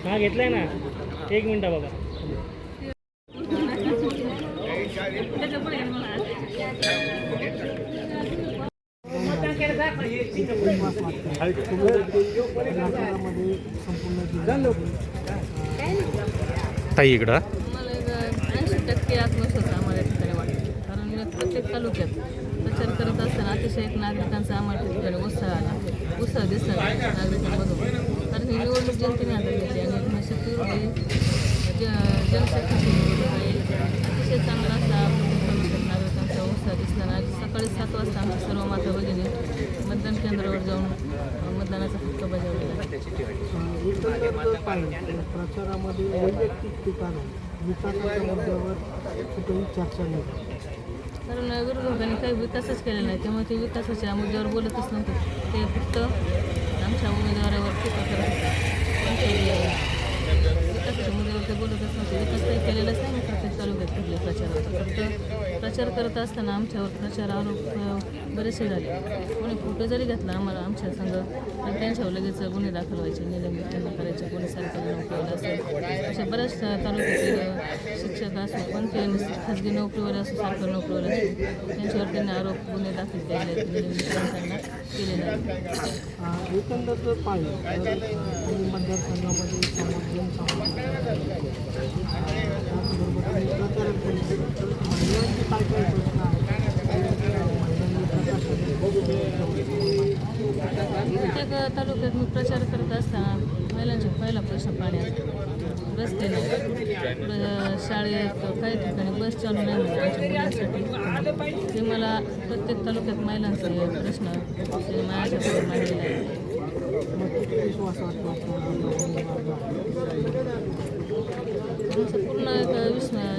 हा घेतलाय ना, 1 मिनिट बाबा. ताई इकडं मला 80% आत्मविश्वास आम्हाला या ठिकाणी वाटतो. कारण प्रत्येक तालुक्यात प्रचार करत असताना अतिशय नागरिकांचा आम्हाला त्या ठिकाणी उत्साह दिसला नागरिकांमधून. कारण ही निवडणूक जनतेने हातात घेतली आणि जनशक्तीची निवडणूक आहे. अतिशय चांगला असा तालुक्यात नागरिकांचा उत्साह दिसला. आणि सकाळी 7 वाजता आमच्या सर्व माता भगिनी मतदान केंद्रावर जाऊन मतदानाचा हक्क बजावलेला आहे. प्रचारामध्ये वैयक्तिक ठिकाणं विकासाच्या मुद्द्यावर कुठेही चर्चा नाही. कारण विरोधकांनी काही विकासच केलेला नाही, त्यामुळे ते विकासाच्या मुद्द्यावर बोलतच नव्हते. ते फक्त आमच्या उमेदवारावर टीका करत होते. विकासाच्या मुद्द्यावर ते बोलतच नव्हते. विकास काही केलेलाच नाही प्रत्येक तालुक्यात कुठल्या प्रचारात. फक्त प्रचार करत असताना आमच्यावर प्रचार आरोप बरेचसे झाले. कोणी फोटो जरी घेतला आमच्या संघ तर त्यांच्यावर लगेच गुन्हे दाखल व्हायचे, निलंबित त्यांना करायचे. कोणी सरकारी नोकरीवर असेल अशा बऱ्याच तालुक्यातील शिक्षक असो, कोणते खाजगी नोकरीवर असो, सरकारी नोकरीवर असो, त्यांच्यावर त्यांनी आरोप गुन्हे दाखल केले आहेत, निलंबित त्यांना केलेले आहेत. एकंदर जर पाहिलं तर मतदारसंघामध्ये महिलांची काय काय प्रश्न प्रत्येक तालुक्यात मी प्रचार करत असताना महिलांचा पहिला प्रश्न पाण्याचा, रस्ते नाही, शाळेत काही ठिकाणी बस चालू नाही म्हणतात मुलांसाठी. ते मला प्रत्येक तालुक्यात महिलांचे प्रश्न ते माझ्याकडे मांडलेले आहेत. आमचा पूर्ण एक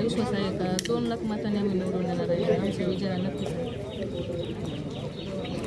विश्वास आहे का 2 लाख मतांनी आम्ही निवडून येणार आहे. आमची विजय नक्कीच आहे.